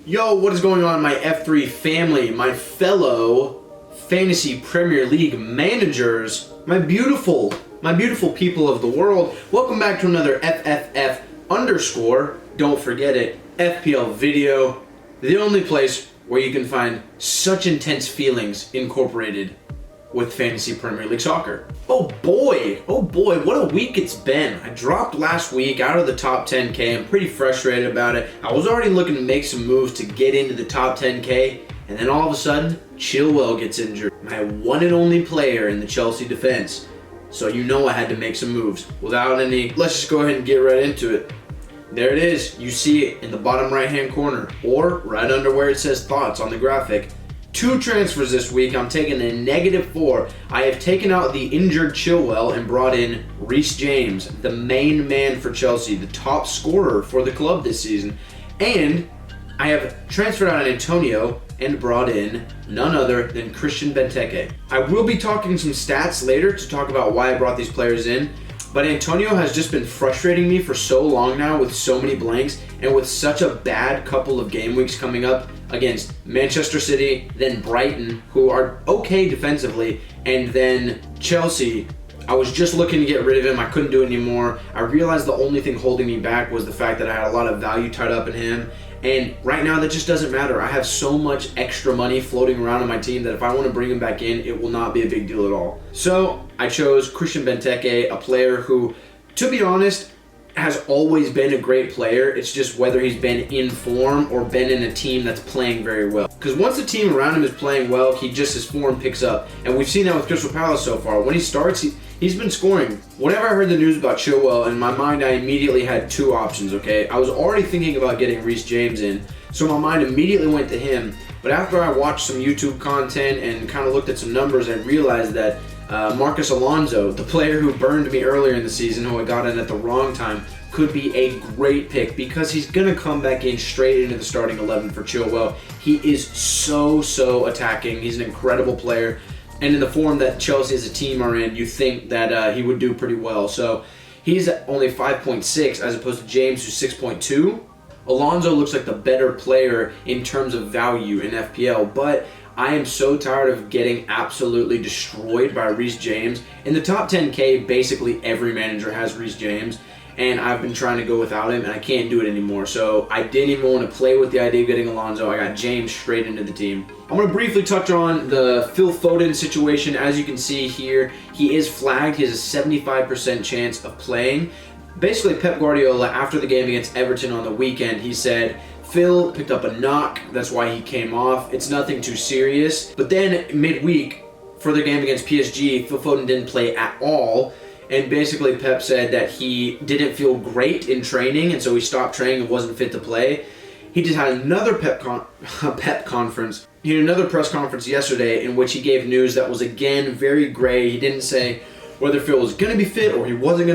Yo, what is going on, my F3 family, my fellow Fantasy Premier League managers, my beautiful people of the world. Welcome back to another FFF _ don't forget it, FPL video, the only place where you can find such intense feelings incorporated with Fantasy Premier League soccer. Oh boy, what a week it's been. I dropped last week out of the top 10K. I'm pretty frustrated about it. I was already looking to make some moves to get into the top 10K, and then all of a sudden, Chilwell gets injured. My one and only player in the Chelsea defense. So you know I had to make some moves. Without any, let's just go ahead and get right into it. There it is. You see it in the bottom right-hand corner, or right under where it says thoughts on the graphic. 2 transfers this week. I'm taking a -4. I have taken out the injured Chilwell and brought in Reece James, the main man for Chelsea, the top scorer for the club this season. And I have transferred out Antonio and brought in none other than Christian Benteke. I will be talking some stats later to talk about why I brought these players in. But Antonio has just been frustrating me for so long now with so many blanks and with such a bad couple of game weeks coming up against Manchester City, then Brighton, who are okay defensively, and then Chelsea. I was just looking to get rid of him. I couldn't do it anymore. I realized the only thing holding me back was the fact that I had a lot of value tied up in him. And right now, that just doesn't matter. I have so much extra money floating around on my team that if I want to bring him back in, it will not be a big deal at all. So I chose Christian Benteke, a player who, to be honest, has always been a great player. It's just whether he's been in form or been in a team that's playing very well. Because once the team around him is playing well, his form picks up. And we've seen that with Crystal Palace so far. When he starts, he's been scoring. Whenever I heard the news about Chilwell, in my mind I immediately had 2 options, okay? I was already thinking about getting Reece James in, so my mind immediately went to him. But after I watched some YouTube content and kind of looked at some numbers, I realized that Marcus Alonso, the player who burned me earlier in the season, who I got in at the wrong time, could be a great pick because he's going to come back in straight into the starting 11 for Chilwell. He is so attacking. He's an incredible player. And in the form that Chelsea as a team are in, you think that he would do pretty well. So he's at only 5.6 as opposed to James, who's 6.2. Alonso looks like the better player in terms of value in FPL, but I am so tired of getting absolutely destroyed by Reece James. In the top 10K, basically every manager has Reece James, and I've been trying to go without him, and I can't do it anymore. So I didn't even want to play with the idea of getting Alonso. I got James straight into the team. I'm going to briefly touch on the Phil Foden situation. As you can see here, he is flagged. He has a 75% chance of playing. Basically, Pep Guardiola, after the game against Everton on the weekend, he said, Phil picked up a knock, that's why he came off. It's nothing too serious. But then midweek, for their game against PSG, Phil Foden didn't play at all. And basically Pep said that he didn't feel great in training, and so he stopped training and wasn't fit to play. He just had another Pep conference. He had another press conference yesterday in which he gave news that was again very gray. He didn't say whether Phil was going to be fit or he wasn't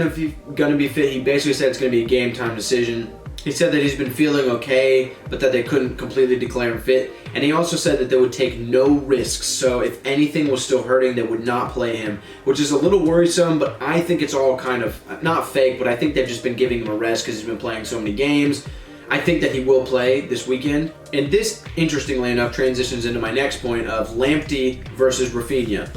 going to be fit. He basically said it's going to be a game time decision. He said that he's been feeling okay, but that they couldn't completely declare him fit. And he also said that they would take no risks. So if anything was still hurting, they would not play him, which is a little worrisome, but I think it's all kind of, not fake, but I think they've just been giving him a rest because he's been playing so many games. I think that he will play this weekend. And this, interestingly enough, transitions into my next point of Lamptey versus Rafinha.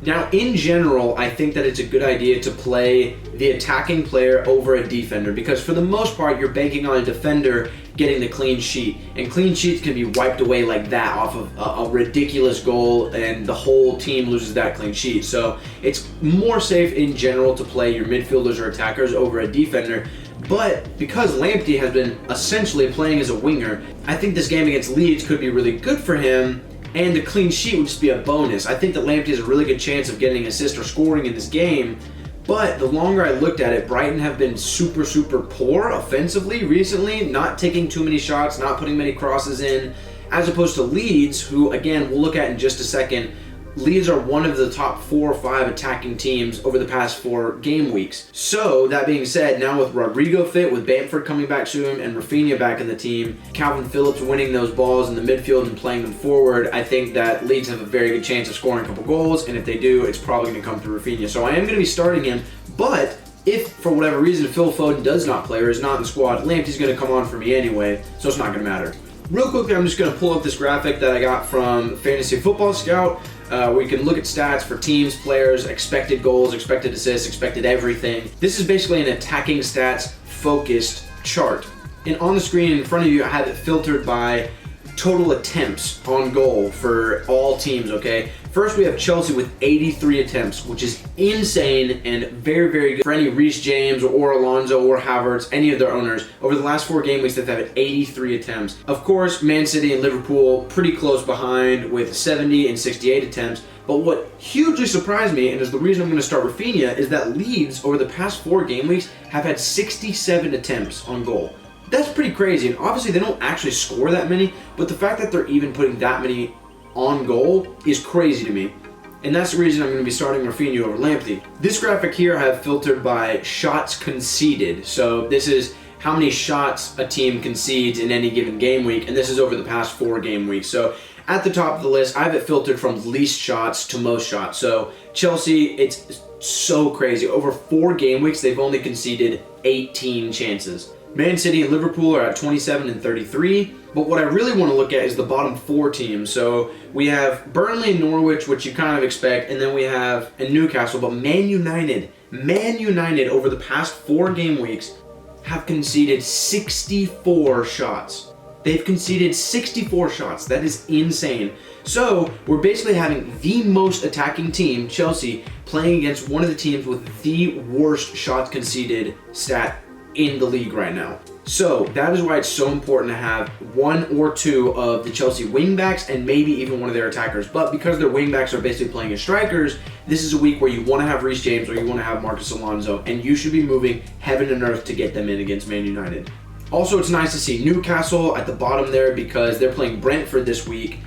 Now, in general, I think that it's a good idea to play the attacking player over a defender because for the most part, you're banking on a defender getting the clean sheet. And clean sheets can be wiped away like that off of a ridiculous goal and the whole team loses that clean sheet. So it's more safe in general to play your midfielders or attackers over a defender. But because Lamptey has been essentially playing as a winger, I think this game against Leeds could be really good for him. And a clean sheet would just be a bonus. I think that Lamptey has a really good chance of getting an assist or scoring in this game. But the longer I looked at it, Brighton have been super poor offensively recently, not taking too many shots, not putting many crosses in, as opposed to Leeds, who, again, we'll look at in just a second. Leeds are one of the top 4 or 5 attacking teams over the past 4 game weeks. So, that being said, now with Rodrigo fit, with Bamford coming back soon, and Rafinha back in the team, Calvin Phillips winning those balls in the midfield and playing them forward, I think that Leeds have a very good chance of scoring a couple goals, and if they do, it's probably going to come through Rafinha. So I am going to be starting him, but if, for whatever reason, Phil Foden does not play or is not in the squad, Lamptey's going to come on for me anyway, so it's not going to matter. Real quickly, I'm just going to pull up this graphic that I got from Fantasy Football Scout, where you can look at stats for teams, players, expected goals, expected assists, expected everything. This is basically an attacking stats focused chart. And on the screen in front of you, I have it filtered by total attempts on goal for all teams, okay? First, we have Chelsea with 83 attempts, which is insane and very, very good for any Reece James or Alonso or Havertz, any of their owners. Over the last 4 game weeks, they've had 83 attempts. Of course, Man City and Liverpool pretty close behind with 70 and 68 attempts. But what hugely surprised me, and is the reason I'm going to start Rafinha, is that Leeds, over the past 4 game weeks, have had 67 attempts on goal. That's pretty crazy, and obviously they don't actually score that many, but the fact that they're even putting that many on goal is crazy to me. And that's the reason I'm going to be starting Rafinha over Lamptey. This graphic here I have filtered by shots conceded. So this is how many shots a team concedes in any given game week, and this is over the past 4 game weeks. So at the top of the list, I have it filtered from least shots to most shots. So Chelsea, it's so crazy. Over 4 game weeks, they've only conceded 18 chances. Man City and Liverpool are at 27 and 33, but what I really want to look at is the bottom 4 teams. So we have Burnley and Norwich, which you kind of expect, and then we have Newcastle, but Man United over the past 4 game weeks have conceded 64 shots. They've conceded 64 shots. That is insane. So we're basically having the most attacking team, Chelsea, playing against one of the teams with the worst shots conceded stat in the league right now. So that is why it's so important to have 1 or 2 of the Chelsea wingbacks and maybe even one of their attackers. But because their wingbacks are basically playing as strikers, this is a week where you want to have Reece James or you want to have Marcus Alonso, and you should be moving heaven and earth to get them in against Man United. Also, it's nice to see Newcastle at the bottom there because they're playing Brentford this week,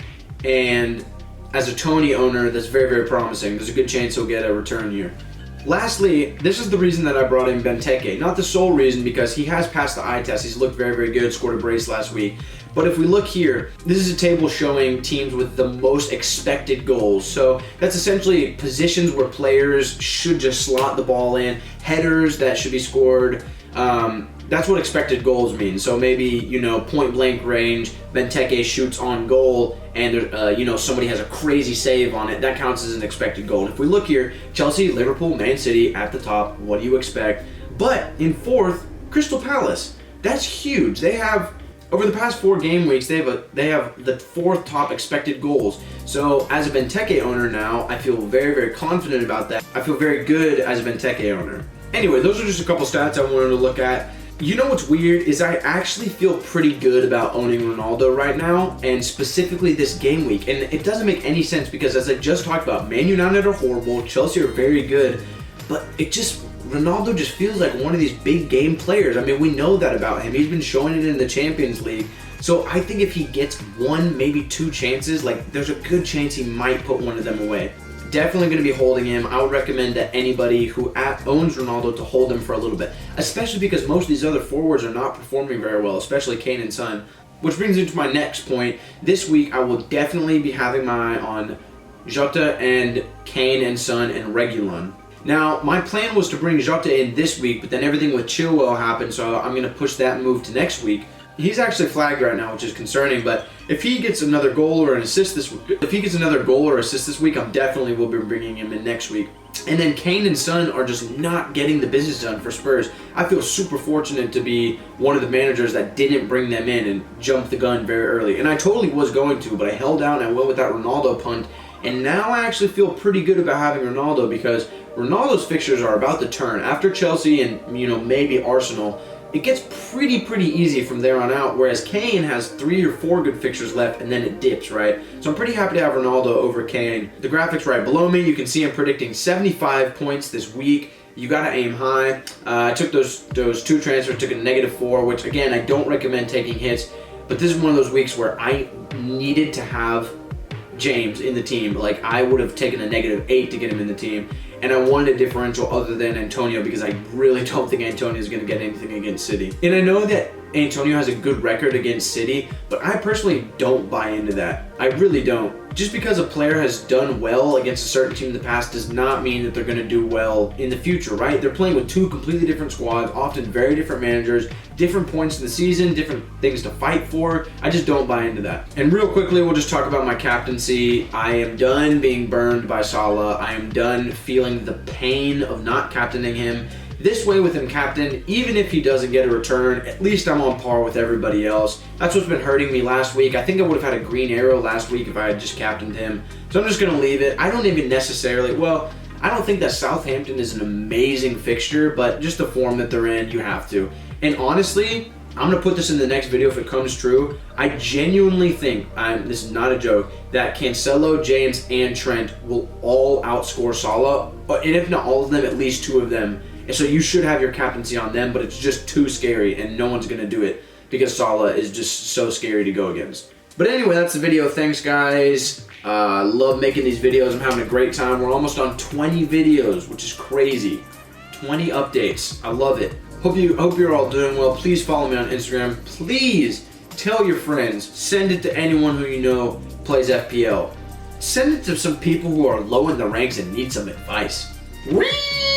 and as a Tony owner, that's very, very promising. There's a good chance he'll get a return here. Lastly, this is the reason that I brought in Benteke. Not the sole reason, because he has passed the eye test. He's looked very, very good, scored a brace last week. But if we look here, this is a table showing teams with the most expected goals. So that's essentially positions where players should just slot the ball in, headers that should be scored. That's what expected goals mean. So maybe, point blank range, Benteke shoots on goal, and somebody has a crazy save on it. That counts as an expected goal. And if we look here, Chelsea, Liverpool, Man City at the top. What do you expect? But in 4th, Crystal Palace. That's huge. They have, over the past 4 game weeks, they have the 4th top expected goals. So as a Benteke owner now, I feel very, very confident about that. I feel very good as a Benteke owner. Anyway, those are just a couple stats I wanted to look at. You know what's weird is I actually feel pretty good about owning Ronaldo right now, and specifically this game week. And it doesn't make any sense because, as I just talked about, Man United are horrible, Chelsea are very good, but Ronaldo just feels like one of these big game players. I mean, we know that about him. He's been showing it in the Champions League. So I think if he gets 1, maybe 2 chances, there's a good chance he might put one of them away. Definitely going to be holding him. I would recommend that anybody who owns Ronaldo to hold him for a little bit, especially because most of these other forwards are not performing very well, especially Kane and Son. Which brings me to my next point. This week, I will definitely be having my eye on Jota and Kane and Son and Reguilon. Now, my plan was to bring Jota in this week, but then everything with Chilwell happened, so I'm going to push that move to next week. He's actually flagged right now, which is concerning, but if he gets another goal or an assist this week, I'm definitely will be bringing him in next week. And then Kane and Son are just not getting the business done for Spurs. I feel super fortunate to be one of the managers that didn't bring them in and jump the gun very early. And I totally was going to, but I held out and I went with that Ronaldo punt. And now I actually feel pretty good about having Ronaldo because Ronaldo's fixtures are about to turn. After Chelsea and maybe Arsenal, it gets pretty easy from there on out, whereas Kane has 3 or 4 good fixtures left, and then it dips, right? So I'm pretty happy to have Ronaldo over Kane. The graphics right below me, you can see I'm predicting 75 points this week. You gotta aim high. I took those 2 transfers, took a -4, which again, I don't recommend taking hits, but this is one of those weeks where I needed to have James in the team. I would have taken a -8 to get him in the team. And I wanted a differential other than Antonio because I really don't think Antonio is going to get anything against City. And I know that Antonio has a good record against City, but I personally don't buy into that. I really don't. just because a player has done well against a certain team in the past does not mean that they're going to do well in the future, right? They're playing with two completely different squads, often very different managers, different points in the season, different things to fight for. I just don't buy into that. And real quickly, we'll just talk about my captaincy. I am done being burned by Salah. I am done feeling the pain of not captaining him. This way with him captain, even if he doesn't get a return, at least I'm on par with everybody else. That's what's been hurting me last week. I think I would have had a green arrow last week if I had just captained him. So I'm just going to leave it. I don't even necessarily, well, I don't think that Southampton is an amazing fixture, but just the form that they're in, you have to. And honestly, I'm going to put this in the next video if it comes true. I genuinely think, this is not a joke, that Cancelo, James, and Trent will all outscore Salah. And if not all of them, at least two of them. And so you should have your captaincy on them, but it's just too scary, and no one's going to do it because Salah is just so scary to go against. But anyway, that's the video. Thanks, guys. I love making these videos. I'm having a great time. We're almost on 20 videos, which is crazy. 20 updates. I love it. Hope you're all doing well. Please follow me on Instagram. Please tell your friends. Send it to anyone who you know plays FPL. Send it to some people who are low in the ranks and need some advice. Whee!